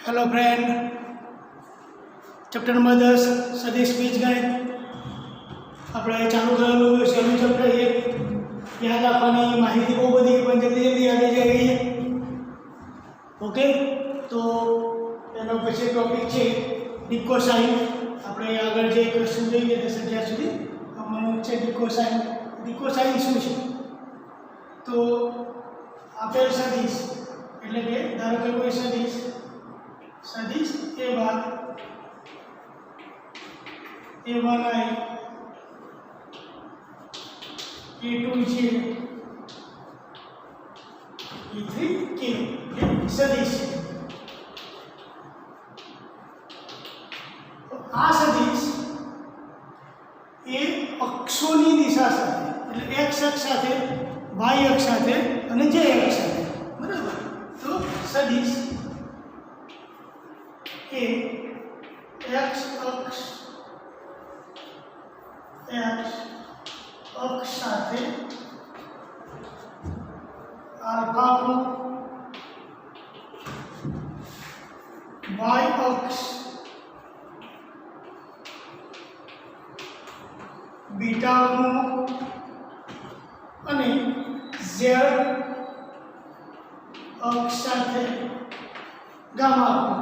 Hello friend, chapter number 10 सदिश बीजगणित આપણે ચાલુ કરેલું છેલ્લું ચેપ્ટર એક યાદ રાખવાની માહિતી બહુ બધી પણ જલ્દી જલ્દી યાદ આવી જાય ઓકે। તો એનો પછી ટોપિક છે ડિકોસાઇન। આપણે આગળ જે ક્વેશ્ચન જોઈએ તે અત્યાર સુધી અમારું છે ડિકોસાઇન। ડિકોસાઇન શું છે? તો આપેલ સદિશ એટલે કે ધારો કે કોઈ સદિશ A1 A1I A2J A3K ये सदिश है। तो आ सदिश ए अक्षोनी दिशा साथे એટલે x અક્ષ સાથે y અક્ષ સાથે અને z અક્ષ સાથે બરાબર। તો સદિશ ए x अक्ष સાથે આલ્ફા કોણ y અક્ષ બીટા કોણ અને z અક્ષ સાથે ગામા કોણ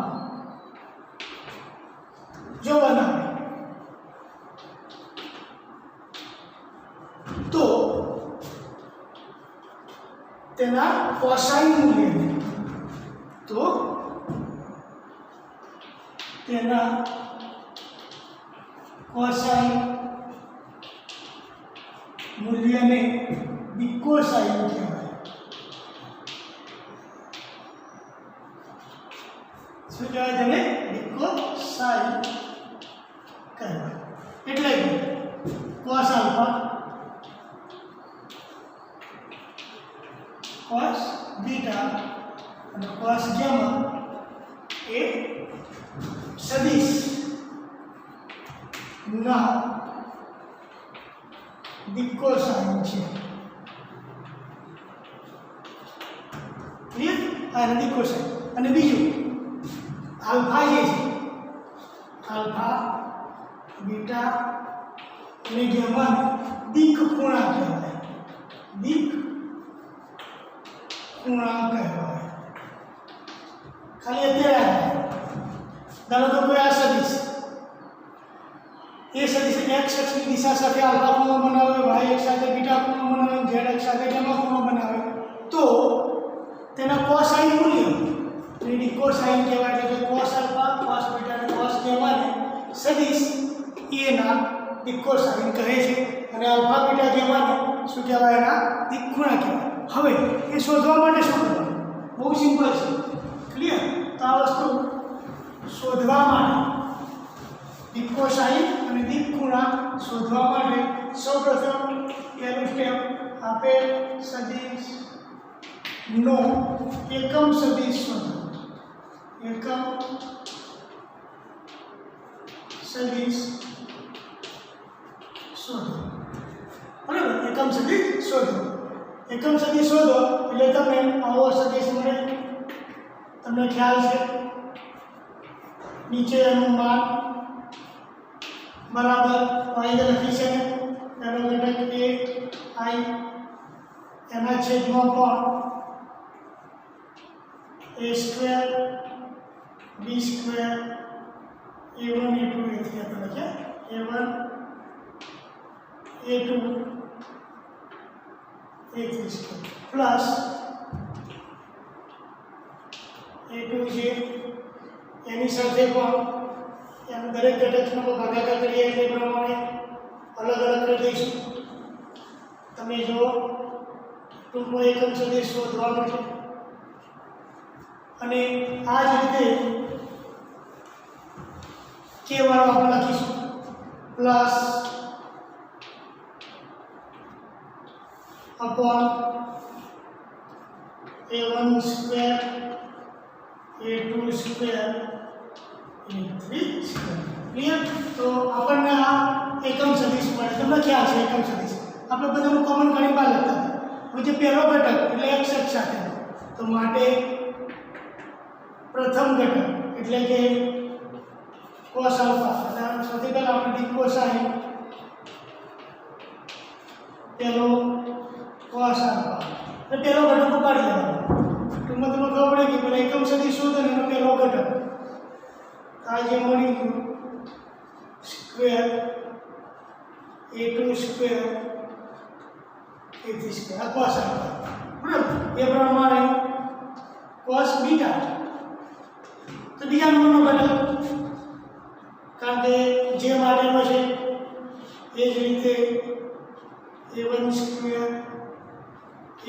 जो बनावे तो तेना कोसाइन मूल्य तो तेना कोसाइन मूल्य ने डिकोसाइन कहेवाय। શું કહેવાય તેને? डिकोसाइन એટલે કે cos આલ્ફા cos બીટા અને cos ગામા એ સદિશ ના ડિકોસાઇન છે। ક્લિયર? આ ડિકોસાઇન અને બીજું આલ્ફા જે છે આલ્ફા बीटा અને ગામા દિક ખૂણા કહેવાય। દિક ખૂણા કહેવાય। ખાલી અત્યારે ધારો કે કોઈ આ સદિશ એ સદિશ x અક્ષની દિશા સાથે આલ્ફા ખૂણો બનાવે, y અક્ષ સાથે બીટા ખૂણો બનાવે, z અક્ષ સાથે ગામા ખૂણો બનાવે તો તેના કોસાઇન મૂલ્ય એટલે કોસાઇન કહેવાય। એટલે કે cos આલ્ફા cos બીટા અને cos ગામા ને સદિશ ए ना डिकोसाइन कहे छे અને આલ્ફા બીટા ગામાને શું કહેવાય? એના દિક ખૂણા કહેવાય। હવે એ શોધવા માટે શું કરવાનું? બહુ સિમ્પલ છે। ક્લિયર? તો આ વસ્તુ શોધવા માટે डिकोसाइन અને દિક ખૂણા શોધવા માટે સૌપ્રથમ પહેલું સ્ટેપ આપેલ સદિશ નો એકમ સદિશ શોધો। એકમ સદિશ શોધો બરાબર। એકમ સદિશ શોધો। એકમ સદિશ શોધો એટલે તમને આવો સદિશ મળે। તમને ખ્યાલ છે નીચે એનું માન બરાબર y લખી છે ને એનો ઘટક a i એના છેદમાં પણ a square b square a1 a2 a3 આપણે લખ્યા a1 a2 a3 square plus a2 જે એની સાથે પણ એમ દરેક ઘટકનો ભાગાકાર કરીએ એટલે પ્રમાણે અલગ અલગ કરી દઈશું। તમે જો ટૂંકનો એકમ સદિશ શોધવાનો છે અને આ જ રીતે કે વાળો આપણે લખીશું plus upon a1 square a2 square a3 square. Clear? तो આપણને આ એકમ સદિશ મળે। તમને ખ્યાલ છે એકમ સદિશ આપણે બધાનું કોમન કાઢી બહાર લખતા હતા। હવે જે પહેલો ઘટક એટલે x અક્ષ સાથે તો માટે પ્રથમ ઘટક એટલે કે cos આલ્ફા. એટલે સૌથી પહેલા આપણે d કોસાઇન પેલો cos આલ્ફા એટલે પેલો ઘટક ઉપાડી લેવાનો. ટૂંકમાં તમને ખબર પડે કે પેલા એકમ સદિશ શોધો ને એનો પેલો ઘટક આ જે મળી ગયું square a2 square a3 square આ cos આલ્ફા. બરાબર. એ પ્રમાણે cos બીટા તો બીજા નંબરનો ઘટક કારણ કે જે માટેનો છે એ જ રીતે a1 square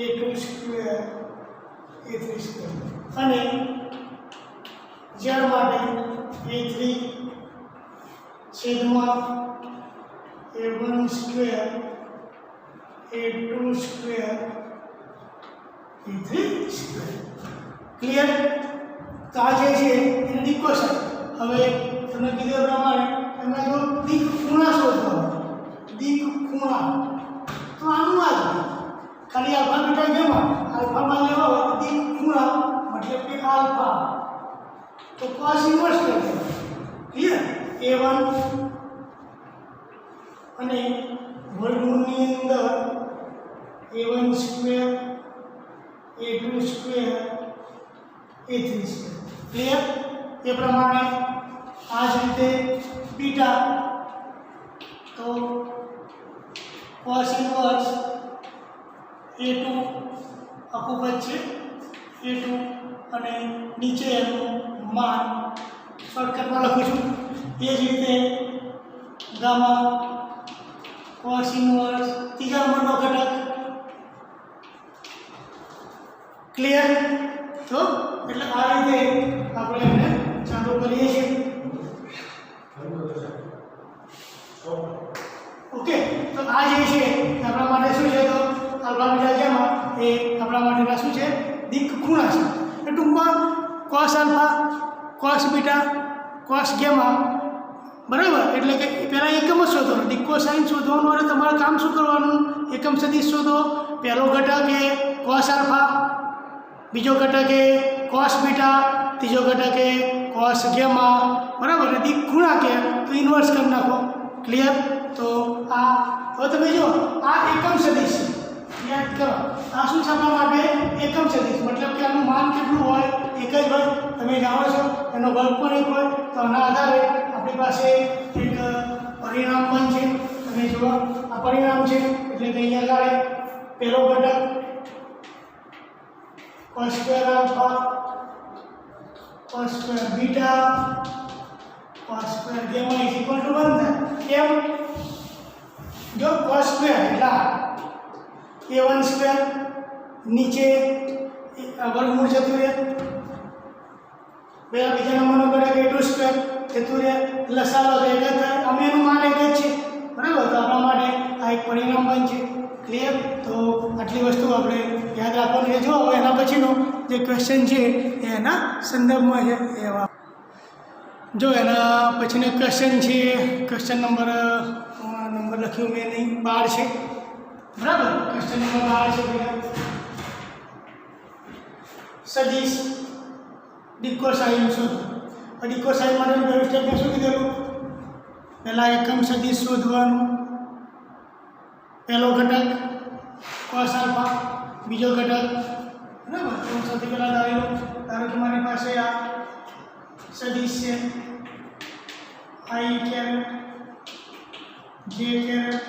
a2 square a3 square અને z માટે a3 છેદમાં a1 square a2 square a3 square. Clear? તો આ જે છે એને d કોસાઇન. હવે તમને કીધું પ્રમાણે એમાં જો દિક ખૂણા શોધવાનો દિક ખૂણા તો આનું આ જ ખાલી આલ્ફા બીટા જેમાં આલ્ફામાં લેવા હોય તો દિક ખૂણા મતલબ કે આલ્ફા તો cos ઇન્વર્સ કરી દેવાનું. ક્લિયર? a1 અને વર્ગમૂળની અંદર a1 square a2 square a3 square. Clear? એ પ્રમાણે આ જ રીતે બીટા તો cos ઇન્વર્સ a2 આખું પદ છે a2 અને નીચે એનું માન શોર્ટકટમાં લખું છું. એ જ રીતે ગામા cos ઇન્વર્સ ત્રીજા નંબરનો ઘટક. ક્લિયર? તો એટલે આ રીતે આપણે એને ચાલુ કરીએ છીએ. ઓકે. તો આ જે છે આપણા માટે શું છે તો આલ્ફા બીટા જેમાં એ આપણા માટેના શું છે દિક ખૂણા છે. એ ટૂંકમાં cos alpha cos beta cos gamma બરાબર. એટલે કે પહેલાં એકમ જ શોધવાનું d કોસાઇન શોધવાનું અને તમારે કામ શું કરવાનું એકમ સદિશ શોધો. પહેલો ઘટક એ cos આલ્ફા, બીજો ઘટક એ cos બીટા, ત્રીજો ઘટક એ cos ગેમા બરાબર. અને દિક ખૂણા કે તો ઇન્વર્સ કરી નાખો. ક્લિયર? તો આ હવે તમે જો આ એકમ સદિશ યાદ કરો. આ શું છે આપણા માટે એકમ સદિશ મતલબ કે આનું માન કેટલું હોય એક જ હોય. તમે જાણો છો એનો વર્ગ પણ એક હોય. તો આના આધારે આપણી પાસે એક પરિણામ પણ છે. તમે જુઓ આ પરિણામ છે એટલે કે અહીંયા આગળ પહેલો ઘટક cos square alpha cos square beta cos square gamma is equal to 1 થાય. કેમ? જો cos સ્ક્વેર એટલે a1 સ્ક્વેર નીચે વર્ગમૂળ જતું રહે. બીજા નંબરનો ઘટક a2 સ્ક્વેર જતું રહે. લસાઅ એક જ થાય. અમે એનું માન એક જ છે બરાબર. તો આપણા માટે આ એક પરિણામ પણ છે. ક્લિયર? તો આટલી વસ્તુ આપણે યાદ રાખવાની છે. જો હવે એના પછીનો જે ક્વેશ્ચન છે એ એના સંદર્ભમાં છે. એવા જો એના પછીનો ક્વેશ્ચન છે ક્વેશ્ચન નંબર લખ્યું મેં નહીં 12 છે બરાબર. ક્વેશ્ચન નંબર 12 છે સદિશ d કોસાઇન શોધો. d કોસાઇન માટેનું પહેલું સ્ટેપ મેં શું કીધેલું પહેલાં એકમ સદિશ શોધવાનું. પહેલો ઘટક cos આલ્ફા, બીજો ઘટક બરાબર. તો સૌથી પહેલાં ધારો કે મારી પાસે આ સદિશ છે i caret j caret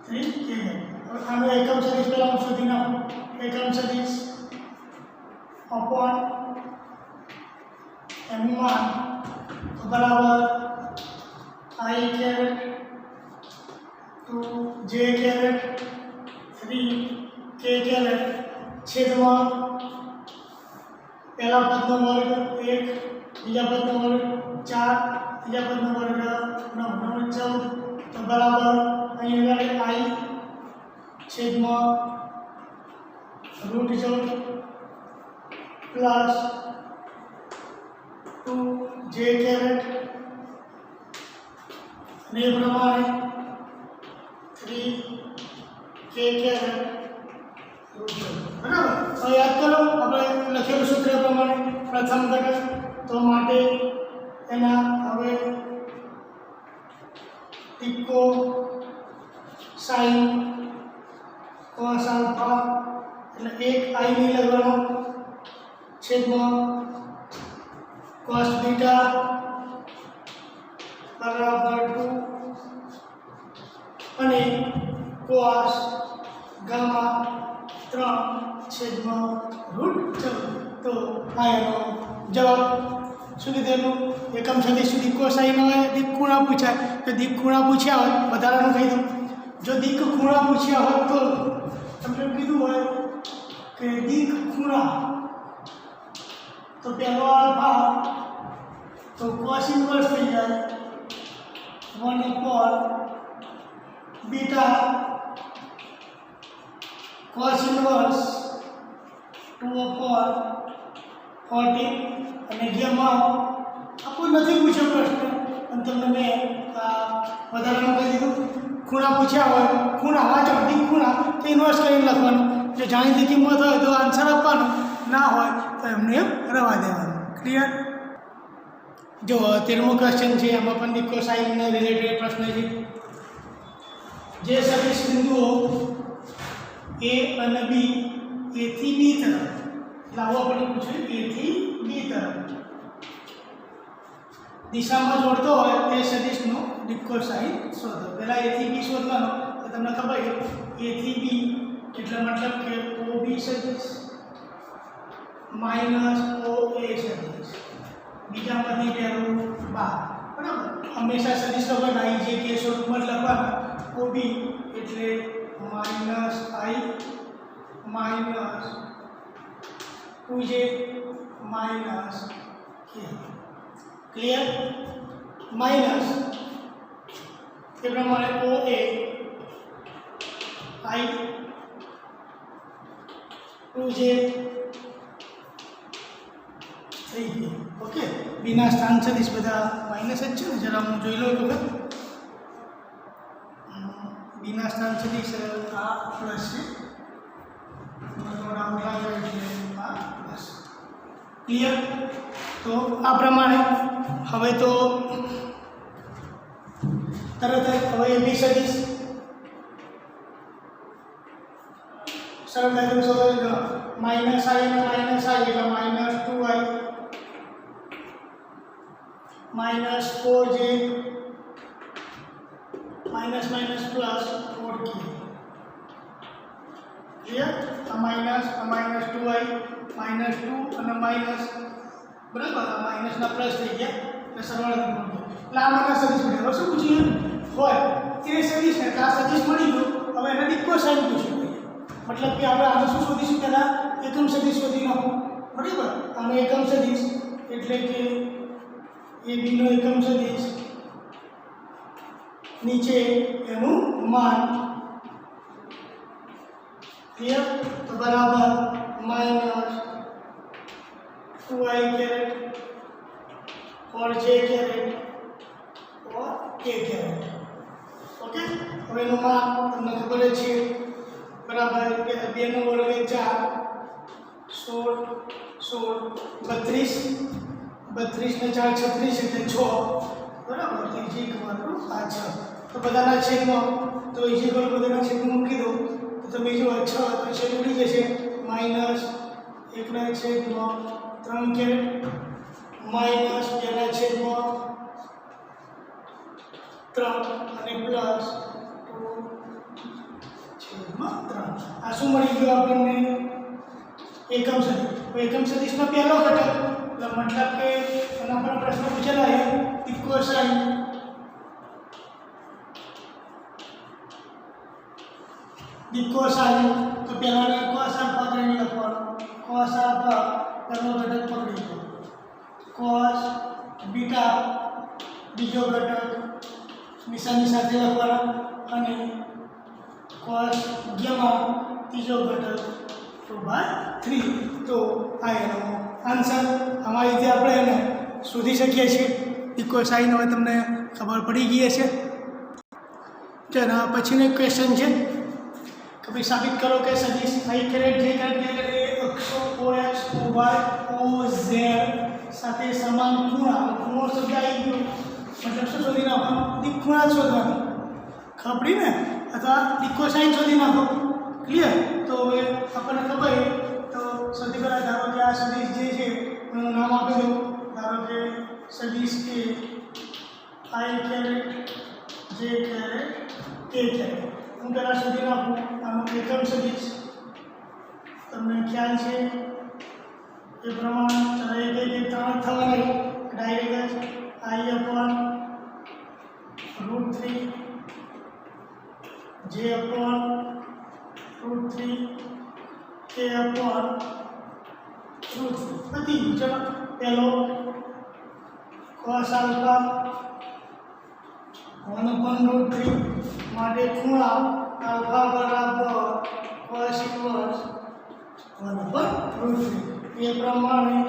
3 caret. હવે આનો એકમ સદિશ પહેલાં હું શોધી નાખું. એકમ સદિશ અપોન એનું માન બરાબર i caret 2 j caret 3 k caret છેદમાં પહેલા પદનો વર્ગ 1, બીજા પદનો વર્ગ 4, ત્રીજા પદનો વર્ગ 9, 9 14 તો બરાબર અહીં આગળ i છેદમાં √14 પ્લસ 2 j કેરેટ અને એ પ્રમાણે 3 k કેરેટ બરાબર. હવે યાદ કરો આપણે લખેલું સૂત્ર પ્રમાણે પ્રથમ ઘટક, તો માટે એના હવે ઇકો સાઇન કોસ આલ્ફા એટલે એક આઈ ની લગવાનો છેદમાં કોસ બીટા બરાબર 2 અને કોસ ગામા 3 છેદમાં √14. તો આ એનો જવાબ. શું કીધેલું? એકમ સદિશ સુધી કોસાઈન હોય, દીક ખૂણા પૂછાય તો દીક ખૂણા પૂછ્યા હોય વધારાનું કહી દઉં. જો દીક ખૂણા પૂછ્યા હોય તો તમને કીધું હોય કે દીક ખૂણા, તો પહેલો આલ્ફા તો કોસ ઇન્વર્સ થઈ જાય 1 બીટા કોસ ઇન્વર્સ 2/14 અને જેમાં કોઈ નથી પૂછ્યો પ્રશ્ન અને તમને મેં વધારાનું કહી દીધું. ખૂણા પૂછ્યા હોય, ખૂણા વાંચો દીક ખૂણા તો ઇન્વર્સ કરીને લખવાનું. જો જાણીતી કિંમત હોય તો આન્સર આપવાનો, ના હોય તો એમને એમ રવા દેવાનું. ક્લિયર? જો 13મો ક્વેશ્ચન છે, એમાં પણ દીકો સાઇનને રિલેટેડ પ્રશ્ન છે. જે સદિશ બિંદુઓ એ અને બી, એ થી બી તરફ, લાવો આપણે પૂછ્યું એ થી બી તરફ દિશામાં જોડતો હોય તે સદિશનો દીકો સાઇન શોધો. પહેલાં એ થી બી શોધવાનો, તો તમને ખબર છે એ થી બી એટલે મતલબ કે ઓ બી સદિશ માઇનસ ઓ એ સદિશ, બીજામાંથી પહેલું 12. બરાબર? હંમેશા સદિશ લખવાના આઈ જે કે સ્વરૂપમાં જ લખવાના. ઓ બી એટલે માઇનસ આઈ માઇનસ 2j માઇનસ કે. ક્લિયર? માઇનસ એ પ્રમાણે ઓ એ આઈ 2j થઈ ગયું. ઓકે, બીના સ્થાન સદિશ બધા માઇનસ જ છે ને, જરા હું જોઈ લઉં વખત. બીના સ્થાન સદિશ આ પ્લસ છે, થોડા મોટા જાય એટલે આ પ્લસ. ક્લિયર? તો આ પ્રમાણે હવે તો તરત જ હવે એ બી સદિશ સરળતાથી શોધો. માઇનસ આઈ અને માઇનસ આઈ એટલે minus 2i minus 4j minus minus plus 4k. Clear? Minus 2i minus 2 અને માઇનસ બરાબર માઇનસના પ્લસ થઈ ગયા એટલે સરવાળો થઈ ગયો. એટલે આ મને સદિશ મળ્યો. હવે શું પૂછીએ હોય તે સદિશ ને આ સદિશ મળી ગયો. હવે એને દીકો સાઇન પૂછ્યું. મતલબ કે આપણે આને શું શોધીશું? પહેલાં એકમ સદિશ શોધી નાખો. બરાબર? આનો એકમ સદિશ એટલે કે એ બીનો એકમ સદિશ નીચે એનું માન. ક્લિયર? તો બરાબર માઇનસ 2i कैरेट और j कैरेट और k कैरेट. ओके, હવે એનું માન તમને ખબર જ છે. બરાબર 2 નો વર્ગ 4 16 16 32 32 ને 4 36 એટલે 6. બરાબર? તો j = 6. તો બધાના છેદમાં તો j = બધાના છેદમાં મૂકી દો તો તમે જો 6 તો છેદ ઉડી જશે. માઇનસ 1 ના છેદમાં 3 कैरेट माइनस 2 ના છેદમાં 3 અને પ્લસ 2 છેદમાં 3. આ શું મળી ગયું આપણને? એકમ સદિશ. તો એકમ સદિશનો પહેલો ઘટક એટલે મતલબ કે એના પર પ્રશ્ન પૂછેલા છે દીકો સાઇન. દીકો સાઇન તો પહેલાને કોસ આલ્ફા કરીને લખવાનું. કોસ આલ્ફા પહેલો ઘટક પકડી લો. કોસ બીટા બીજો ઘટક નિશાની સાથે લખવાના અને કોસ ગામા ત્રીજો ઘટક 2/3. તો આ એનો આન્સર. અમારી રીતે આપણે એને શોધી શકીએ છીએ. દીકો સાઇન હવે તમને ખબર પડી ગઈ હશે. તેના પછીનો ક્વેશ્ચન છે કે ભાઈ સાબિત કરો કે સદિશ i कैरेट j कैरेट વૃક્ષો OX OY OZ સાથે સમાન ખૂણા ખૂણો શબ્દ આવી ગયો મતલબ શું શોધી નાખવાનું દીક ખૂણા શોધવાનું ખબર પડી ને અથવા દીકો સાઈન શોધી નાખો ક્લિયર તો હવે આપણને ખબર તો સૌથી પહેલાં ધારો કે આ સદિશ જે છે એનું નામ આપી દો ધારો કે સદિશ કે I caret J caret K caret હું પહેલાં શોધી નાખું આનો એકમ સદિશ તમને ખ્યાલ છે એ પ્રમાણે ચાલો એક ત્રણ થવાની ડાયરેક્ટ I/√3 J/√3 K/√3 પતી ચલો પહેલો cos આલ્ફા 1/√3 માટે ખૂણા આલ્ફા બરાબર cos ઇન્વર્સ 1/√3 એ પ્રમાણે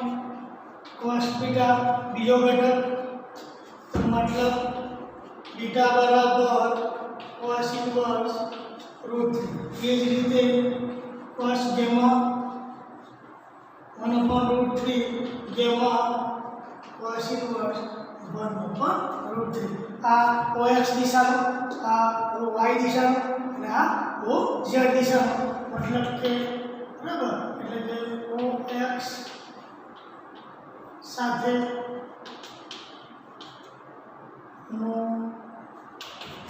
cos બીટા બીજો ઘટક તો મતલબ બીટા બરાબર cos ઇન્વર્સ √3 એ જ રીતે cos gamma 1/√3 gamma cos inverse 1/√3 આ OX દિશાનો આ Y દિશાનો અને આ OZ દિશાનો મતલબ કે બરાબર એટલે કે OX સાથે નો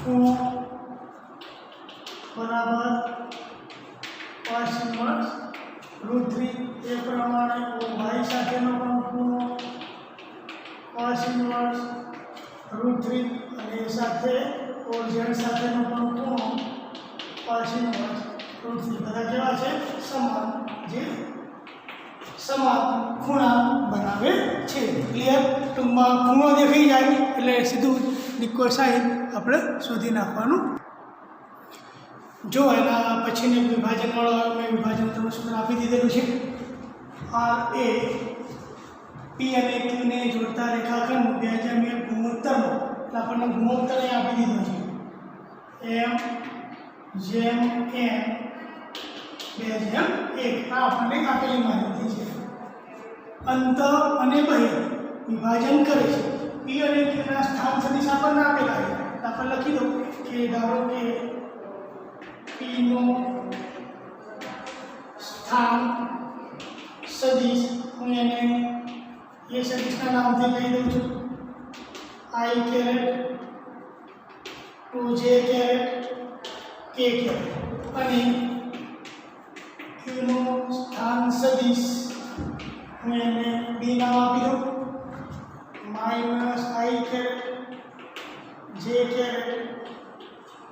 ખૂણો બરાબર cos ઇન્વર્સ √3 એ પ્રમાણે Y સાથેનો પણ ખૂણો cos ઇન્વર્સ √3 અને એ સાથે OZ સાથેનો પણ ખૂણો cos ઇન્વર્સ √3 બધા કેવા છે સમાન જે સમાન ખૂણા બનાવે છે ક્લિયર ટૂંકમાં ખૂણો દેખાઈ જાય એટલે સીધું દીકો સાઈન આપણે શોધી નાખવાનું જો એના પછીને વિભાજનવાળો મેં વિભાજન તમને સૂત્ર આપી દીધેલું છે R એ P અને Q ને જોડતા રેખાખંડ 2 ગુણોત્તરનો એટલે આપણને ગુણોત્તર આપી દીધો છે M જેમ N 2 જેમ 1 આ આપણને આપેલી માહિતી છે અંત અને બહિર વિભાજન કરે છે P અને Q ના સ્થાન સદિશ આપણને આપેલા છે આપણે લખી દો કે ધારો કે P નો સ્થાન સદિશ હું એને એ સદિશના નામથી કહી દઉં છું I caret 2J caret K કેરેટ અને Q નો સ્થાન સદિશ હું એને B નામ આપી દઉં -I કેરેટ J કેરેટ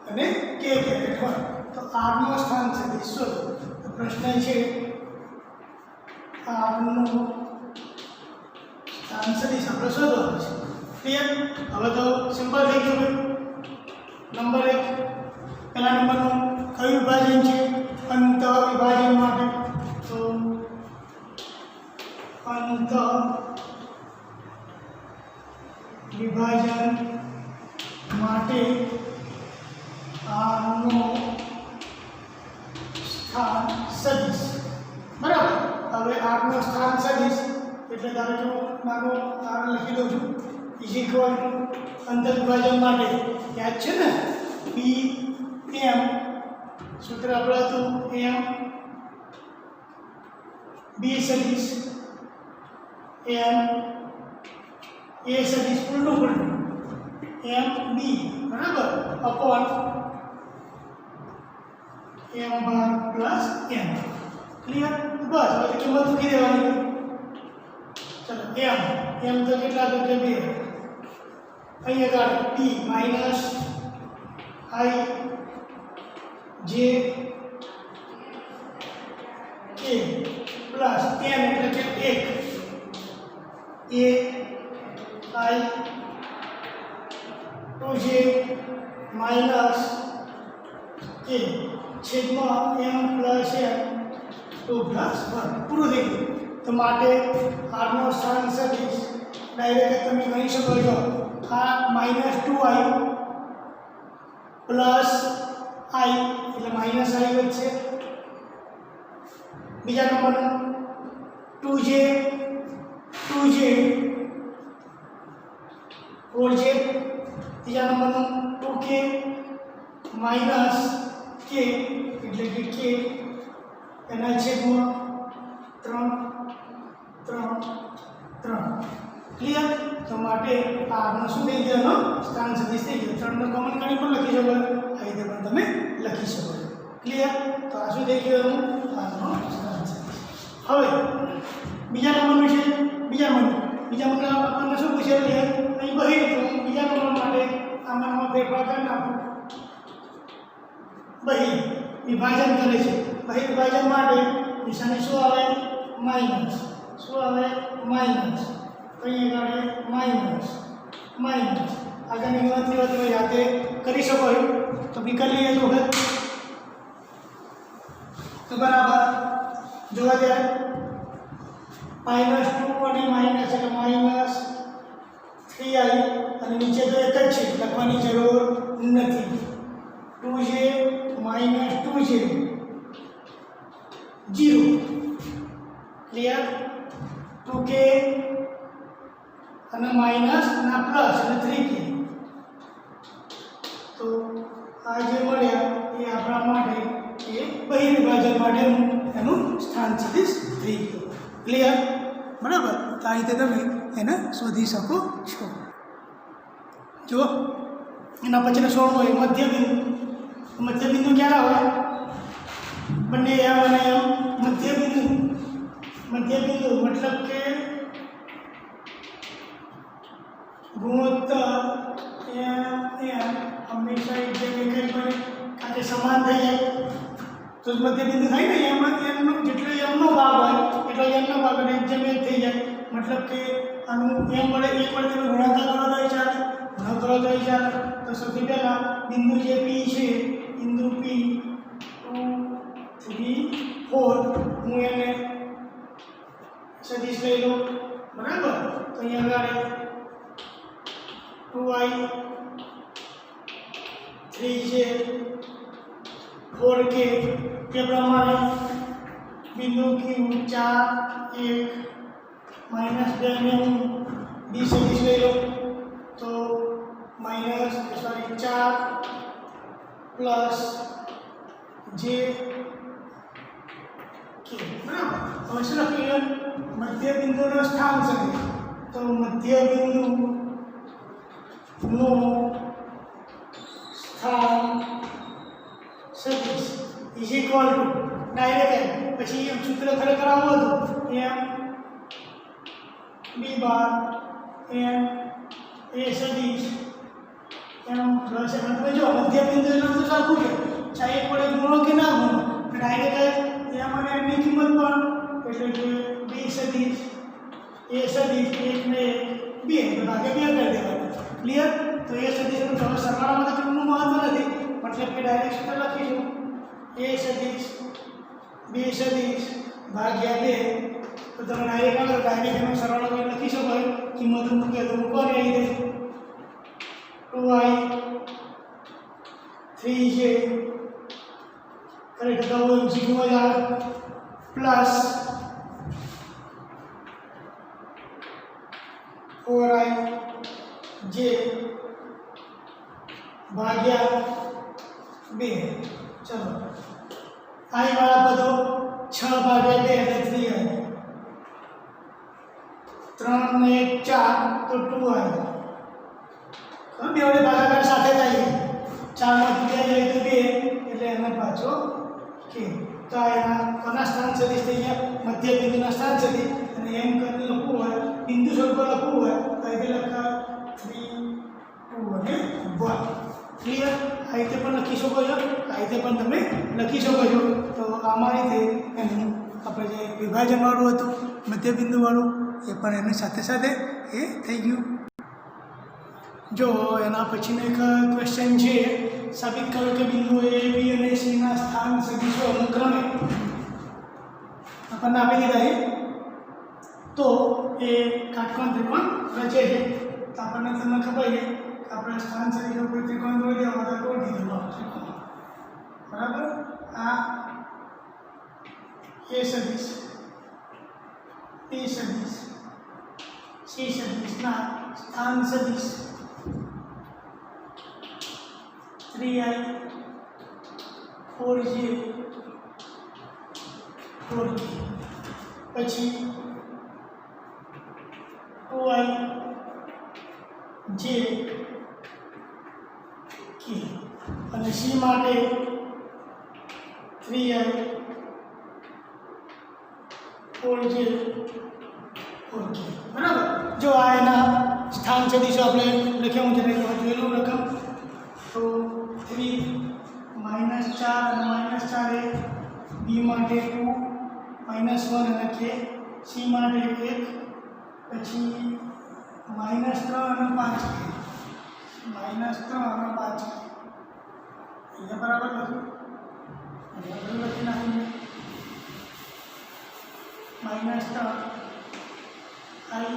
અને K કેરેટ હોય તો R નો સ્થાન સદિશ શોધો તો પ્રશ્ન છે R નો સ્થાન સદિશ આપણે શોધવાનું છે ક્લિયર હવે તો સિમ્પલ થઈ ગયું નંબર 1 પહેલા નંબરનું કયું વિભાજન છે અંત વિભાજન માટે તો અંત વિભાજન માટે R નો સ્થાન સદિશ બરાબર હવે R નો સ્થાન સદિશ એટલે ધારો કે હું નાનો R લખી દઉં છું ઇઝ ઇક્વલ ટુ અંત વિભાજન માટે યાદ છે ને P M સૂત્ર આપણે હતું M B સદિશ M A સદિશ ઉલટું M B બરાબર અપોન M બાર પ્લસ M ક્લિયર બસ હવે કિંમત મૂકી દેવાની ચલો M તો કેટલા તો કે 2 અહીંયા કાઢો P minus I J K plus M એટલે કે 1 A I 2J minus K છેદમાં M પ્લસ M 2 પ્લસ 1 પૂરું થઈ ગયું તો માટે R નો સ્થાન સદિશ ડાયરેક્ટ તમે ગણી શકો છો આ -2I પ્લસ I એટલે -I વચ્ચે બીજા નંબરનું 2j 2j 4j ત્રીજા નંબરનું 2k માઇનસ k એટલે કે k એના છેદમાં 3 3 3 ક્લિયર. તો માટે આનો શું થઈ ગયો એનો સ્થાન સદિશ થઈ ગયો. 3 નો કોમન કાઢી પણ લખી શકો, આ રીતે પણ તમે લખી શકો છો. ક્લિયર. તો આ શું થઈ ગયું એનું આનો સ્થાન સદિશ. હવે બીજા નંબરનું છે. બીજા નંબર આપણને શું પૂછેલું છે અહીં બહિર. તો બીજા નંબર માટે આમાં ફેરફાર કરી નાખો. બહિર વિભાજન કરે છે. બહિર વિભાજન માટે નિશાની શું આવે? માઇનસ. શું આવે? માઇનસ. અહીં આગળ માઇનસ માઇનસ. આગળની ગણતરીઓ તમે જાતે કરી શકો છો. તો બી કરી લઈએ તો બરાબર. જોવા ત્યારે -2 અને માઇનસ એટલે -3i અને નીચે તો એક જ છે, લખવાની જરૂર નથી. 2j -2j 0. ક્લિયર. 2k અને માઇનસ ના પ્લસ અને 3k. તો આ જે મળ્યા એ આપણા માટે એ બહિર વિભાજન માટેનું એનું સ્થાન સદિશ થઈ ગયું. ક્લિયર. બરાબર. તો આ રીતે તમે એને શોધી શકો છો. જો એના પછીનો 16 હોય મધ્યબિંદુ. મધ્યબિંદુ ક્યારે હોય? બંને એમ અને એમ મધ્યબિંદુ. મધ્યબિંદુ મતલબ કે ગુણોત્તર એમ હંમેશા એક જગ્યાએ કંઈ પણ કાંઈ સમાન થઈ જાય તો મધ્યબિંદુ થાય ને. એમાં એમનો જેટલો એમનો ભાગ હોય એટલો એમનો ભાગ અને એક જગ્યાએ થઈ જાય. મતલબ કે આનું એમ વડે એક વડે તમે ગુણાકાર કરો તો ચાલે, ગુણાકાર કરો તો ચાલે. તો સૌથી પહેલાં બિંદુ જે P છે, બિંદુ P 2 3 4 હું એને સદિશ લઈ લઉં. બરાબર. તો અહીંયા આગળ 2i 3j 4k તે પ્રમાણે બિંદુ Q 4 1 -2 ને હું બી સદિશ લઈ લઉં. તો -4 પ્લસ j k. બરાબર. હવે શું લખીએ? મધ્યબિંદુનો સ્થાન સદિશ. તો મધ્યબિંદુ નો સ્થાન સદિશ ઇઝ ઇક્વલ ટુ ડાયરેક્ટ પછી એમ સૂત્ર ખરેખર આવું હતું એમ બી બાર એમ એ સદિશ એમ પ્લસ એમ. જો મધ્યબિંદુ એટલે તો સરખું છે, ચાહે એક વડે ગુણો કે ના ગુણો ડાયરેક્ટ એમ અને એમની કિંમત પણ એટલે કે બી સદિશ એ સદિશ 1 ને 2 ભાગે 2 કરી દેવાનું. ક્લિયર. તો એ સદિશનું સરવાળામાં તો કેટલું મહત્વ નથી, મતલબ કે ડાયરેક્ટ સૂત્ર લખીશું એ સદિશ બે સદિશ ભાગ્યા 2. તો તમે ડાયરેક્ટ એનો સરવાળો કરી લખી શકો. કિંમત મૂકે તો મૂકવાની આવી દે 2i 3j ખરેખર તો જીરો યાર પ્લસ 4i j ભાગ્યા 2. ચલો i વાળા પદો 6 ભાગ્યા 2 એટલે 3i. 3 ને 1 4 તો 2i. બે વડે ભાગાકાર સાથે થાય 4 માંથી 2 જાય તો 2 એટલે એનો પાછો k. તો એના કોના સ્થાન સદિશ થઈ ગયા? મધ્ય બિંદુના સ્થાન સદિશ. અને એમ કરીને લખવું હોય, બિંદુ સ્વરૂપે લખવું હોય તો અહીં લખા 3 2 અને 1. ક્લિયર. આ રીતે પણ લખી શકો છો, આ રીતે પણ તમે લખી શકો છો. તો આમાં રીતે એનું આપણે જે વિભાજનવાળું હતું મધ્યબિંદુવાળું એ પણ એની સાથે સાથે એ થઈ ગયું. જો એના પછીનો એક ક્વેશ્ચન છે, સાબિત કરો કે બિંદુ એ બી અને સી ના સ્થાન સદિશો અનુક્રમે આપણને આપી દીધા છે તો એ કાટકોણ ત્રિકોણ રચે છે. તો આપણને તમને ખબર છે કે આપણે સ્થાન સદિશો કોઈ ત્રિકોણ દોરી દેવા તો દોરી દીધો ત્રિકોણ. બરાબર. આ એ સદિશ पी सदिश सी सदिशના સ્થાન સદિશ 3i 4j 4k પછી 2i j k અને c માટે 3i 4j 4k બરાબર. જો આ એના સ્થાન સદિશો આપણે લખ્યા હું જરા જોયેલું રકમ તો 3 -4 અને -4 એ b માટે 2 -1 અને k c માટે 1 પછી -3 અને 5 -3 અને 5 અહીંયા બરાબર લખ્યું અહીંયા લખી નાખીને -3 i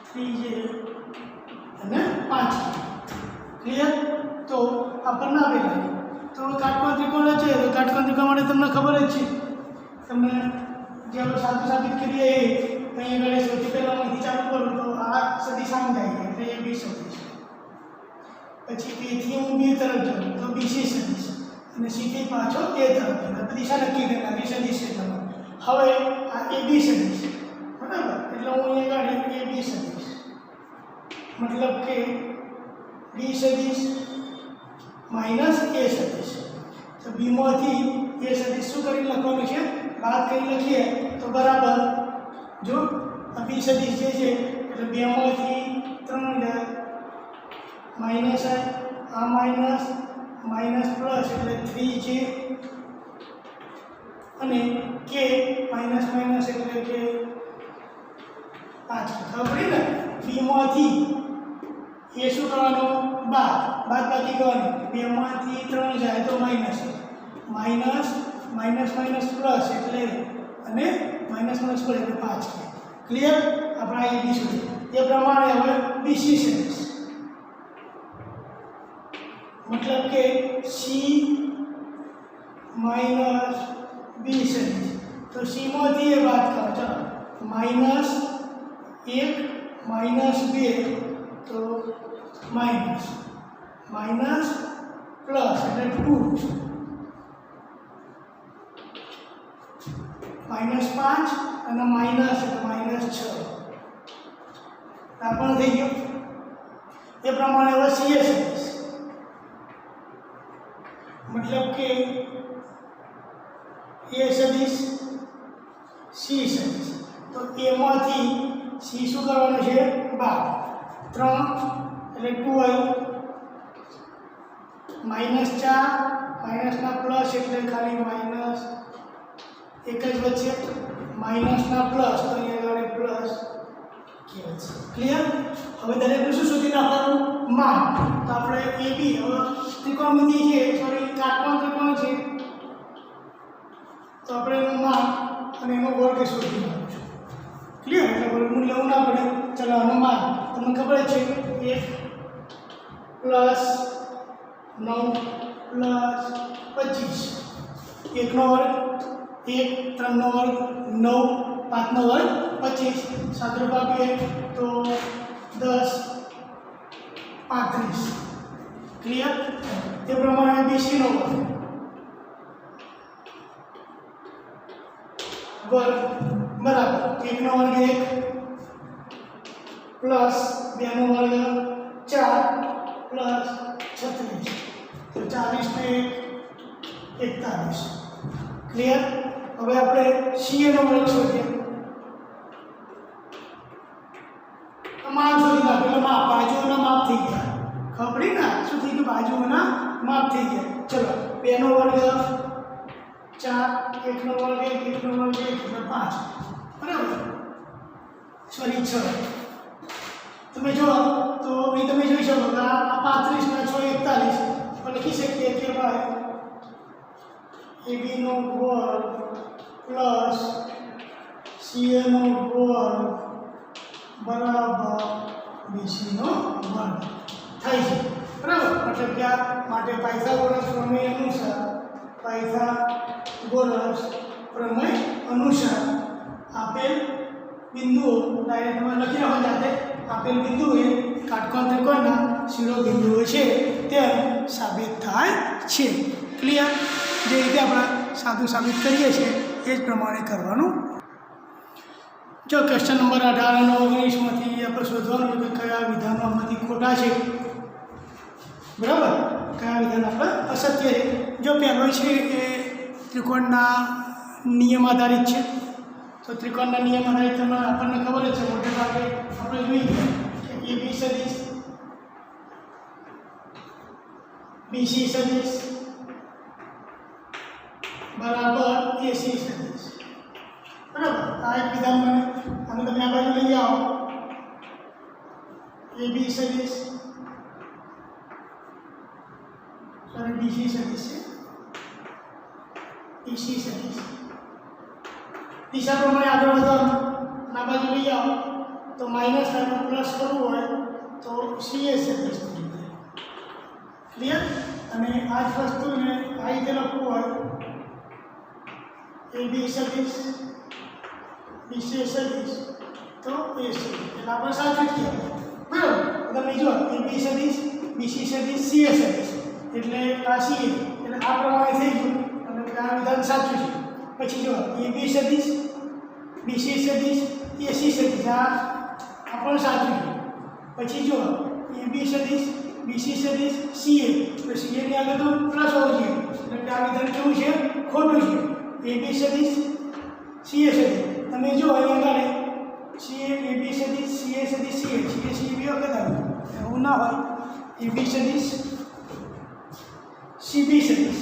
3j અને 5 ક્લિયર. તો આ બનાવેલા તો કાટકોણ ત્રિકોણ છે તો કાટકોણ ત્રિકોણ માટે તમને ખબર જ છે તમને જે આપણે સાબિત કરીએ એ અહીંયા આગળ સૌથી પહેલાં અહીંથી ચાલુ કરું તો આ સદિશ આમ જાય એટલે એ બી સદિશ પછી એથી હું બી તરફ જાઉં તો બીસી સદિશ અને સીથી પાછો એ તરફ જાઉં દિશા નક્કી કરી નાખી સદિશ એટલે હવે આ એ બી સદિશ બરાબર એટલે હું અહીંયા આગળ એ બી સદિશ મતલબ કે બી સદિશ માઇનસ એ સદિશ તો બીમાંથી એ સદિશ શું કરીને લખવાનું છે બાદ કરી લખીએ તો બરાબર જો આ બી સદિશ જે છે એટલે બેમાંથી 3 જાય માઇનસ આ માઇનસ પ્લસ એટલે 3j અને k માઇનસ એટલે કે 5 ખબર પડી ને બીમાંથી એ શું કરવાનું બાકી કરવાનું બેમાંથી 3 જાય તો માઇનસ પ્લસ એટલે અને માઇનસ પ્લસ એટલે 5 ક્લિયર. આપણા એ બી સુધી એ પ્રમાણે હવે બીસી સદિશ मतलब के c माइनस बी सदिश तो c માંથી એ બાદ કરો ચલો -1 -2 તો માઇનસ પ્લસ એટલે 2 -5 અને માઇનસ એટલે -6 આ પણ થઈ ગયું. એ પ્રમાણે હવે c સદિશ मतलब के ए सदिश सी सदिश तो ए માંથી c શું કરવાનું છે 3 એટલે 2i -4 માઇનસના પ્લસ એટલે ખાલી માઇનસ એક જ વચ્ચે માઇનસના પ્લસ તો અહીંયા આગળ પ્લસ કે વચ્ચે ક્લિયર. હવે દરેકનું શું શોધી નાખવાનું માપ તો આપણે એ બી હવે ત્રિકોણમિતિ છે સોરી કાટકોણ ત્રિકોણ છે તો આપણે એનું માપ અને એનો વર્ગ શોધી નાખીશું ક્લિયર. એટલે વર્ગમૂળ લેવું ના પડે. ચલો આનું માપ તમને ખબર જ છે 1 + 9 + 25 1 નો વર્ગ 1 3 નો વર્ગ 9 5 નો વર્ગ 25 સાદરૂપ આપીએ તો 10 35 ક્લિયર. તે પ્રમાણે બીસી નો વર્ગ બરાબર 1 નો વર્ગ 1 પ્લસ 2 નો વર્ગ 4 પ્લસ 36 તો 40 ને 41 ક્લિયર. હવે આપણે ca નો વર્ગ શોધીએ. માપ શોધી નાખો એટલે માપ બાજુઓના માપ થઈ ગયા ખબર પડી ને શું થઈ ગયું બાજુઓના માપ થઈ ગયા. ચલો 2 નો વર્ગ 4 1 નો વર્ગ 1 1 નો વર્ગ 1 એટલે 5 બરાબર સોરી 6 તમે જો તો અહીં તમે જોઈ શકો કે આ 35 ના 6 41 પણ લખી શકીએ કે ભાઈ ab નો વર્ગ પ્લસ ca નો વર્ગ બરાબર bc નો વર્ગ થાય છે બરાબર. મતલબ કે આ માટે પાયથાગોરસ પ્રમેય અનુસાર આ આપેલ બિંદુઓ ડાયરેક્ટ તમે લખી નાખો જાતે આપેલ બિંદુએ કાટકોણ ત્રિકોણના શિરોબિંદુઓ છે તેમ સાબિત થાય છે. ક્લિયર? જે રીતે આપણે સાદું સાબિત કરીએ છીએ એ જ પ્રમાણે કરવાનું. જો ક્વેશ્ચન નંબર 18 અને 19માંથી આપણે શોધવાનું કે કયા વિધાનો આમાંથી ખોટા છે. બરાબર? કયા વિધાન આપણે અસત્ય છે. જો પહેલો છે એ ત્રિકોણના નિયમ આધારિત છે. તો ત્રિકોણના નિયમ આધારિત આપણને ખબર જ છે મોટે ભાગે આપણે જોઈએ કે એ બી સદિશ બીસી સદિશ બરાબર એસી સદિશ. બરાબર? આ એક વિધાન બને. આને તમે આ બાજુ લઈ આવો એ બી સદિશ અને બીસી સદિશ છે એસી સદિશ. દિશા પ્રમાણે આગળ વધવાનું. આ બાજુ લઈ આવો તો માઇનસ થાય પ્લસ કરવું હોય તો સીએસ સદિશ. ક્લિયર? અને આ જ વસ્તુને આ રીતે લખવું હોય એ બી સદિશ બીસી સદિશ તો એ સદિશ. એટલે આપણે સાચું જ કહેવાય. બરાબર? તમે જો એ બી સદિશ બીસી સદિશ સીએ સદિશ એટલે આ સીએ એટલે આ પ્રમાણે થઈ ગયું અને આ વિધાન સાચું છે. પછી જો એ બી સદિશ બીસી સદિશ એસી સદિશ આ પણ સાચું છે. પછી જો એ બી સદિશ બીસી સદિશ સીએ તો સીએની આગળ તો પ્લસ હોવું જોઈએ એટલે આ વિધાન કેવું છે? ખોટું છે. એ બી સદિશ સીએ સદિશ તમે જો અહીંયા આગળ સીએ એ બી સદિશ સીએ સદિશ સીએ સીએ સીએ બી વખત આવે એવું ના હોય. એ બી સદિશ સીબી સદિશ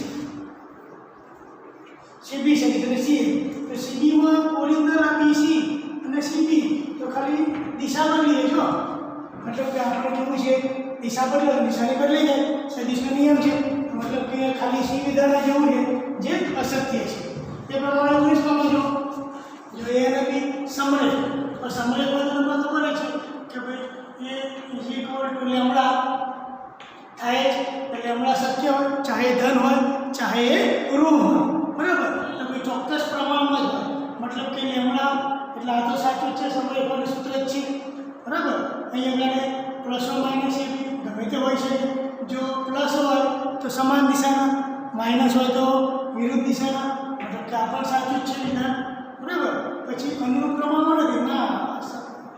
સીબી સદિશ અને સીએ તો સીબીમાં ઓરિજિનલ આ બીસી અને સીબી તો ખાલી દિશા બદલી લેજો. મતલબ કે આપણે કેવું છે દિશા બદલે દિશાને બદલાઈ જાય. સદિશનો નિયમ છે મતલબ કે ખાલી સી વિધાન જેવું છે જે અસત્ય છે. તે પ્રમાણે 19માં જો એ અને બી સમરે તો સમરે હોય તો તમને ખબર છે કે ભાઈ એ ઇઝ ઇક્વલ ટુ લેમ્બડા થાય છે. એટલે લેમ્બડા સત્ય હોય ચાહે ધન હોય ચાહે ઋણ હોય. બરાબર? તો કોઈ ચોક્કસ પ્રમાણમાં જ હોય. મતલબ કે લેમ્બડા એટલે આ તો સાચું જ છે. સમરે પર સૂત્ર જ છે. બરાબર? અહીંયા આગળ પ્લસ માઇનસ એ ગમે તે હોય છે. જો પ્લસ હોય તો સમાન દિશાના, માઇનસ હોય તો વિરુદ્ધ દિશાના. મતલબ કે આ પણ સાચું જ છે વિધાન. બરાબર? પછી અનુરૂપ પ્રમાણમાં નથી ના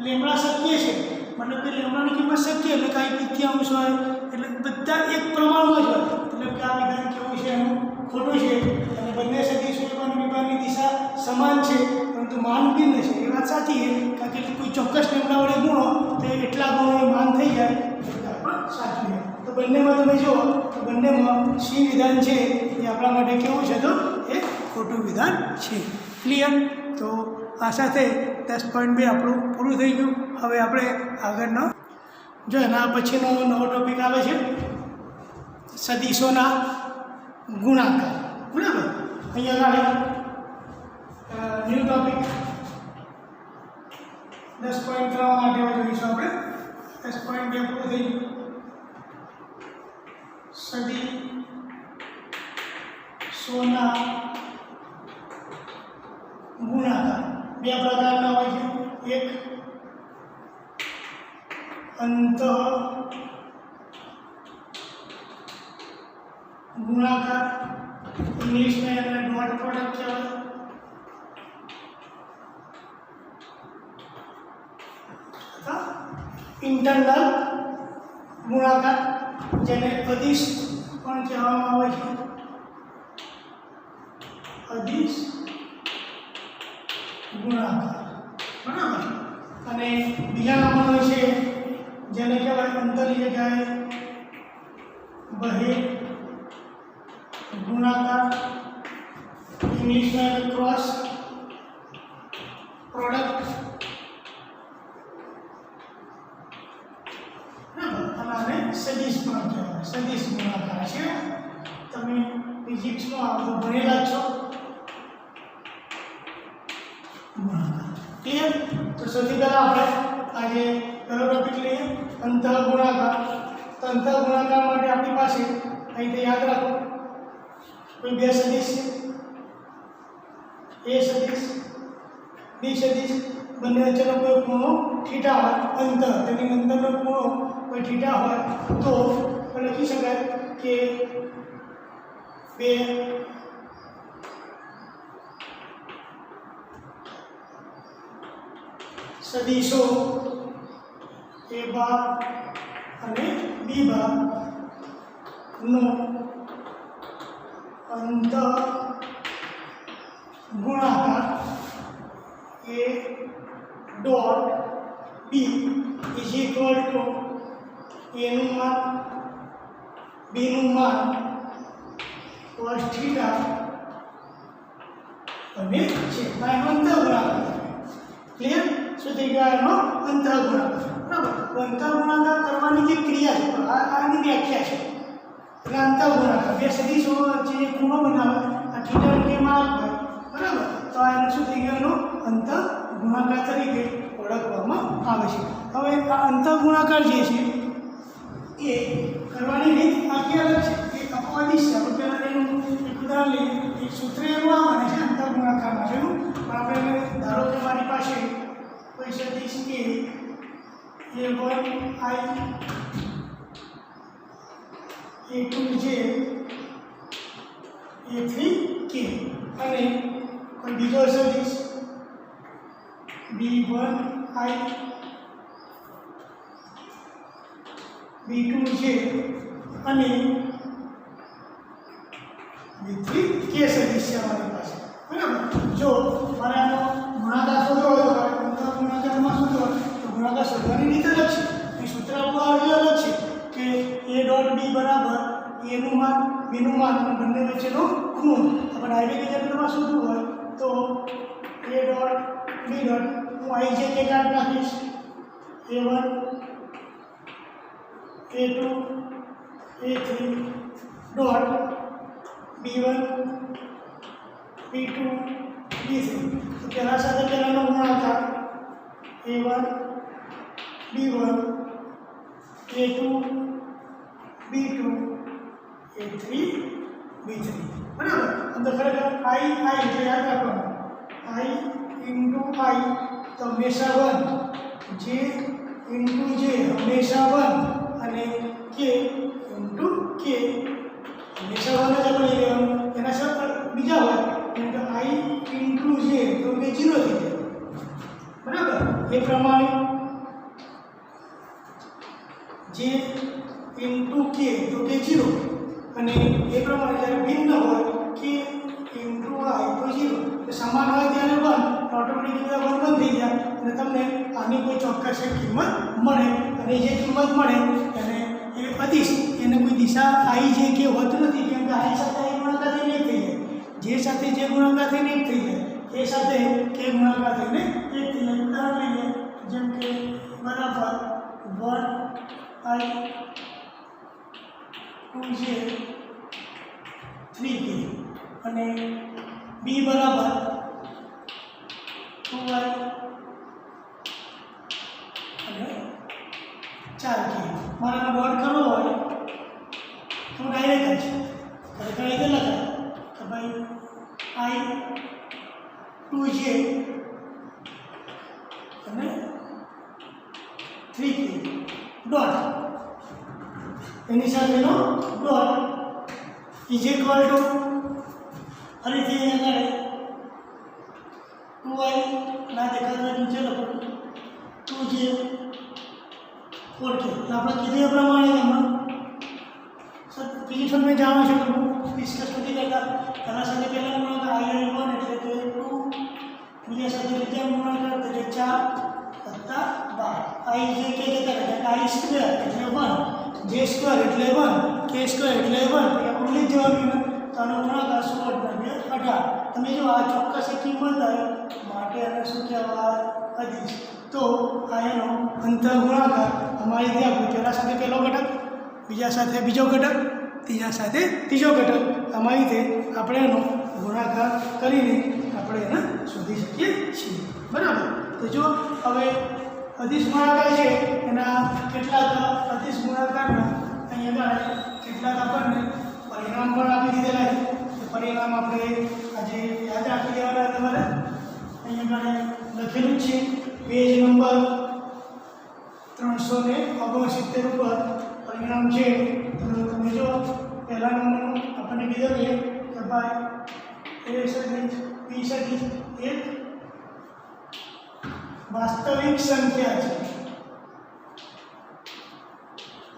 લેમ્બડા શક્ય છે મતલબ કે લેમ્બડાની કિંમત શક્ય એટલે કાંઈ તૃતીયાંશ હોય એટલે બધા એક પ્રમાણમાં જ હોય. મતલબ કે આ વિધાન કેવું છે એનું ખોટું છે. અને બંને સદિશો અને વિભાગની દિશા સમાન છે પરંતુ માન ભિન્ન છે. એ વાત સાચી છે કારણ કે કોઈ ચોક્કસ લેમ્બડા વડે ગુણો તો એટલા ગુણો માન થઈ જાય એટલે પણ સાચું છે. તો બંનેમાં તમે જુઓ તો બંનેમાં સી વિધાન છે એ આપણા માટે કેવું છે તો એ ખોટું વિધાન છે. ક્લિયર? તો આ સાથે 10.2 આપણું પૂરું થઈ ગયું. હવે આપણે આગળનો જો એના પછીનો નવો ટોપિક આવે છે સદિશોના ગુણાકાર. બરાબર? અહીંયા આગળ ન્યૂ ટોપિક 10.3 માટે જોઈશું આપણે. 10.2 પૂરું થઈ ગયું. સદિશોના ગુણાકાર બે પ્રકારના હોય છે. એક અંત ગુણાકાર इंग्लिशમાં એને ડોટ પ્રોડક્ટ કહેવાય. અથવા ઇન્ટરનલ ગુણાકાર જેને અદિશ પણ કહેવામાં આવે છે. અદિશ ગુણાકાર. બરાબર? અને બીજા નંબરનો છે જેને કહેવાય અંતરની જગ્યાએ બહિર ગુણાકાર. इंग्लिशમાં ક્રોસ પ્રોડક્ટ. બરાબર? અને સદિશ પણ કહેવાય. સદિશ ગુણાકાર છે. તમે ફિઝિક્સમાં આ બધું ભણેલા છો. ક્લિયર? તો સૌથી પહેલાં આપણે આજે પહેલો ટોપિક લઈએ અંતઃ ગુણાકાર. તો અંતઃ ગુણાકાર માટે આપણી પાસે અહીં યાદ રાખો કોઈ બે સદિશ છે. એ સદિશ B બી સદિશ બંને વચ્ચેનો કોઈ ખૂણો થીટા હોય અંતર તેની અંતરનો ખૂણો કોઈ થીટા હોય તો લખી શકાય કે બે સદિશો એ ભાગ અને બી ભાગનો અંતર ગુણાકાર a dot b is equal to a નું માન b નું માન cos theta અને છે આ અંતર ગુણાકાર ક્લિયર શું થઈ ગયો એનો અંતર ગુણાકાર બરાબર અંતર ગુણાકાર કરવાની જે ક્રિયા છે આની વ્યાખ્યા છે એટલે અંતર ગુણાકાર બે સદિશો જે ખૂણો બનાવે આ થીટા કે માર્ક હોય બરાબર તો આ એનું શું થઈ ગયું એનો અંતર ગુણાકાર તરીકે ઓળખવામાં આવે છે હવે આ અંતર ગુણાકાર જે છે એ કરવાની રીત આખી અલગ છે એ અપવાદિશ છે આપણે પહેલાં એનું એક ઉદાહરણ લઈએ એક સૂત્ર એવું આવવાનું છે અંતર ગુણાકાર માટેનું પણ આપણે ધારો કે મારી પાસે કોઈ સદિશ કે a1 i a2j a3k અને કોઈ બીજો સદિશ b1 i b2j અને b3k સદિશ છે અમારી પાસે બરાબર જો મારે આનો ગુણાકાર શોધવો હોય તો અંતર ગુણાકારમાં શોધવો હોય તો ગુણાકાર શોધવાની રીત અલગ છે એ સૂત્ર આપણું અલગ છે કે a ડોટ b બરાબર a નું માન b નું માન અને બંને વચ્ચેનો ખૂણો આપણે ડાયરેક્ટ એક્ઝામ્પલમાં શોધવું હોય તો a ડોટ b ડોટ હું અહીં જે કે કાઢ નાખીશ a1 a2 a3 dot b1 b2 b3 તો પહેલા સાથે પહેલાનો ગુણાકાર a1 b1 a2 b2 a3 b3 બરાબર અંદર ખરેખર i એટલે યાદ રાખવાનું i into i તો હંમેશા 1 j into j હંમેશા 1 અને k into k હંમેશા 1 જ આપણે લેવાનું એના સાથે બીજા હોય જેમ કે i into j તો કે 0 થઈ જાય બરાબર એ પ્રમાણે j into k તો કે 0 અને એ પ્રમાણે જ્યારે ભિન્ન હોય k into i તો 0 તો સમાન હોય ત્યારે 1 ઓટોમેટિકલી 1 બંધ થઈ જાય અને તમને આની કોઈ ચોક્કસ કિંમત મળે અને જે કિંમત મળે એને એ અદિશ એને કોઈ દિશા i j k હોતું નથી કેમ કે i સાથે i ગુણાકાર થઈને 1 થઈ જાય જે સાથે જે ગુણાકાર થઈને 1 થઈ જાય એ સાથે k ગુણાકાર થઈને 1 થઈ જાય ઉદાહરણ લઈએ જેમ કે બરાબર 1 i 2j 3k અને b બરાબર 2i અને 4k મારાનો ડોટ કરવો હોય તો ડાયરેક્ટ જ ખરેખર રીતે લખાય કે ભાઈ i 2j અને 3k ડોટ એની સાથેનો ડોટ ઇઝ ઇક્વલ ટુ ફરીથી આગળ 2i ના દેખાતા નીચે લખો 2j 4k આપણે કીધું એ પ્રમાણે એમાં ફિઝિક્સ મેં જાણો છો હું ડિસ્કસ નથી કરતા તેના સાથે પહેલાં ગુણાકાર i 1 એટલે કે 2 બીજા સાથે બીજા ગુણાકાર એટલે 4 + 12 i જે કે જતા રહે i સ્ક્વેર એટલે 1 j સ્ક્વેર એટલે 1 k સ્ક્વેર એટલે 1 આપણે લઈ જવાનું તો આનો ગુણાકાર 16 × 18 તમે જો આ ચોક્કસ કિંમત આવે માટે આને શું કહેવાય અદિશ તો આ એનો અંતર ગુણાકાર અમારી રીતે આપણે પહેલા સાથે પહેલો ઘટક બીજા સાથે બીજો ઘટક ત્રીજા સાથે ત્રીજો ઘટક અમારી રીતે આપણે એનો ગુણાકાર કરીને આપણે એને શોધી શકીએ છીએ બરાબર તો જો હવે અદિશ ગુણાકાર છે એના કેટલાક અદિશ ગુણાકારના અહીંયા આગળ કેટલાક આપણને પરિણામ પણ આપી દીધેલા છે પરિણામ આપણે આજે યાદ રાખી દેવાના તમારે અહીંયા આગળ લખેલું છે પેજ નંબર 369 ઉપર પરિણામ છે. તો તમે જો પહેલા નંબરનું આપણને કીધું કે ભાઈ એ સદિશ બી સદિશ એક વાસ્તવિક સંખ્યા છે.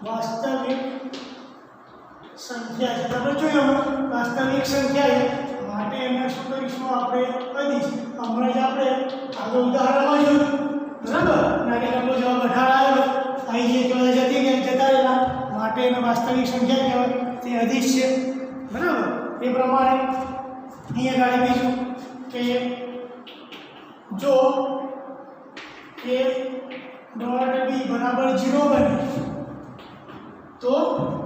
વાસ્તવિક સંખ્યા છે. તમે જોયું વાસ્તવિક સંખ્યા છે માટે એને શું કરીશું આપણે અદિશ. હમણાં જ આપણે આગળ ઉદાહરણમાં જોયું બરાબર. નાની નંબર જવાબ 18 આવ્યો અહીં જે કહેવાય જતી ગયા જતા રહેલા માટે એને વાસ્તવિક સંખ્યા કહેવાય તે અદિશ છે બરાબર. એ પ્રમાણે અહીંયા ગાડી બીજું કે જો a ડોટ b બરાબર 0 બને તો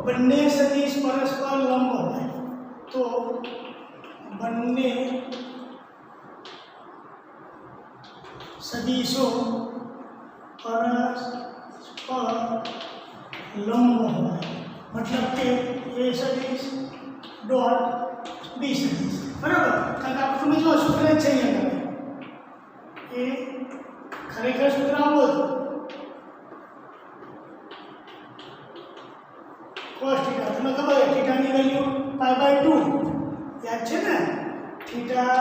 બંને સદિશ પરસ્પર લંબ હોય. તો બંને સદિશો પરસ્પર લંબ હોય. મતલબ કે a સદિશ ડોટ b સદિશ બરાબર. કારણ કે આપણે જો સૂત્ર જ છે અહીંયા એ ખરેખર સૂત્ર આવું હતું cos θ. તમને ખબર છે થીટાની વેલ્યુ π/2 યાદ છે ને. થીટા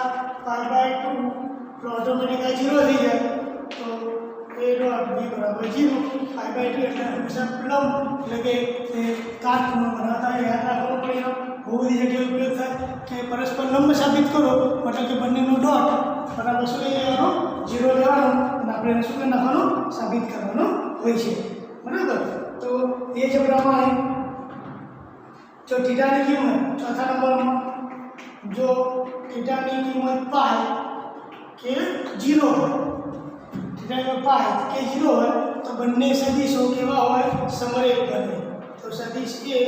π/2 તો ઓટોમેટિક આ 0 થઈ જાય. તો a ડોટ b બરાબર 0. π/2 એટલે હંમેશા લંબ એટલે કે તે કાટખૂણો બનાવતા યાદ રાખવાનું પરિણામ બહુ બધી જગ્યાએ ઉપયોગ થાય કે પરસ્પર લંબ સાબિત કરો મતલબ કે બંનેનો ડોટ બરાબર શું લઈ લેવાનો 0 લેવાનો અને આપણે એને શું કરી નાખવાનું સાબિત કરવાનું હોય છે બરાબર. તો એ જ પ્રમાણે જો થીટાની કિંમત ચોથા નંબરમાં જો થીટાની કિંમત પાઈ કે 0 હોય થીટાની પાઈ કે 0 હોય તો બંને સદિશો કેવા હોય સમરેખ બને. તો સદિશ a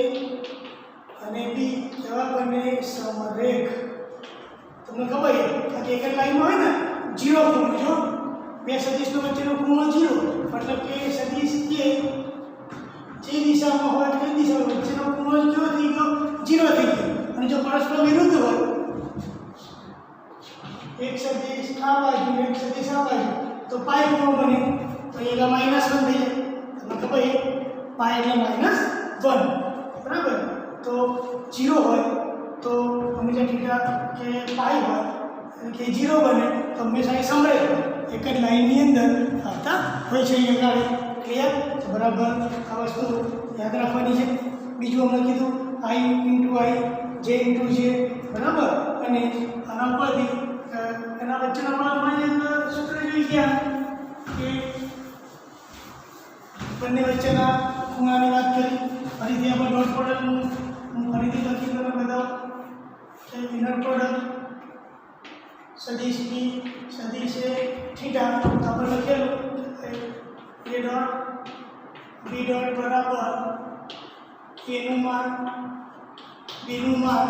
અને b કેવા બને સમરેખ. તમને ખબર છે કે એક જ લાઈનમાં હોય ને 0 ખૂણો જો બે સદિશનો વચ્ચેનો ખૂણો 0 મતલબ કે સદિશ a જે દિશામાં હોય તે દિશામાં વચ્ચેનો ખૂણો કેવો થઈ ગયો 0 થઈ ગયો. અને જો પરસ્પર વિરુદ્ધ હોય એક સદિશ આ બાજુ એક સદિશ આ બાજુ તો પાઈ ખૂણો બને. તો એક -1 થઈ જાય. તમને ખબર છે પાઈ એટલે -1 બરાબર. તો 0 હોય તો હંમેશા થીટા કે પાઈ હોય કે 0 બને તો હંમેશા એ સમરેખ એક જ લાઈનની અંદર આવતા હોય છે. અહીંયા આગળ ક્લિયર બરાબર આ વસ્તુ યાદ રાખવાની છે. બીજું અમે કીધું i × i j × j બરાબર. અને આના પરથી એના વચ્ચેના આપણે સૂત્ર જોઈ ગયા કે બંને વચ્ચેના ખૂણાની વાત કરી. ફરીથી આપણે ડોટ પ્રોડક્ટનું ફરીથી લખી તમને બતાવો કે ઇનર પ્રોડક્ટ સદિશ b સદિશ a થીટા આપણે લખેલું a ડોટ b ડોટ બરાબર a નું માન b નું માન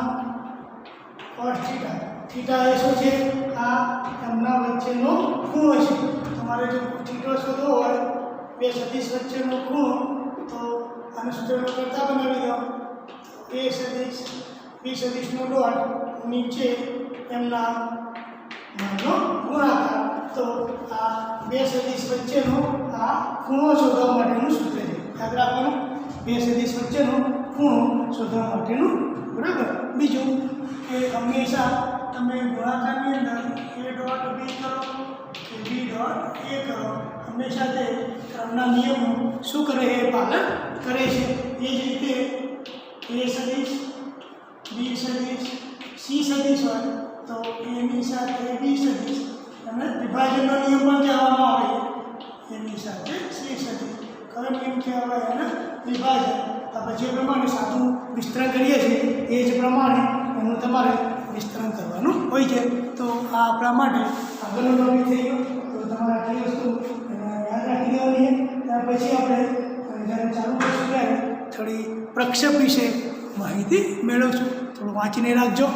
cos θ. થીટા એ શું છે આ એમના વચ્ચેનો ખૂણો છે. તમારે જો થીટો શોધવો હોય બે સદિશ વચ્ચેનો ખૂણો તો આને સૂત્રનો કરતા બનાવી દો. a સદિશ b સદિશનો ડોટ નીચે એમના માનનો ગુણાકાર. તો આ બે સદિશ વચ્ચેનો આ ખૂણો શોધવા માટેનું સૂત્ર છે. યાદ રાખવાનું બે સદિશ વચ્ચેનો ખૂણો શોધવા માટેનું બરાબર. બીજું કે હંમેશા તમે ગુણાકારની અંદર a ડોટ b કરો કે b ડોટ a કરો હંમેશા તે ક્રમના નિયમો શું કરે એ પાલન કરે છે. એ જ રીતે a સદિશ b સદિશ c સદિશ હોય તો a ની સાથે b સદિશ અને વિભાજનનો નિયમ પણ કહેવામાં આવે એની સાથે c સદિશ. કયો નિયમ કહેવાય એને વિભાજન. આપણે જે પ્રમાણે સાદું વિસ્તરણ કરીએ છીએ એ જ પ્રમાણે એનું તમારે વિસ્તરણ કરવાનું હોય છે. તો આ આપણા માટે આગળનો ટોપિક થઈ ગયો. તો તમારે આટલી વસ્તુ યાદ રાખી દેવાની છે. ત્યાર પછી આપણે જ્યારે ચાલુ કરશું ત્યારે થોડી પ્રક્ષેપ વિશે માહિતી મેળવશું. થોડું વાંચીને રાખજો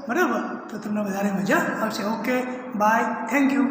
બરાબર. તો તમને વધારે મજા આવશે. Okay bye thank you.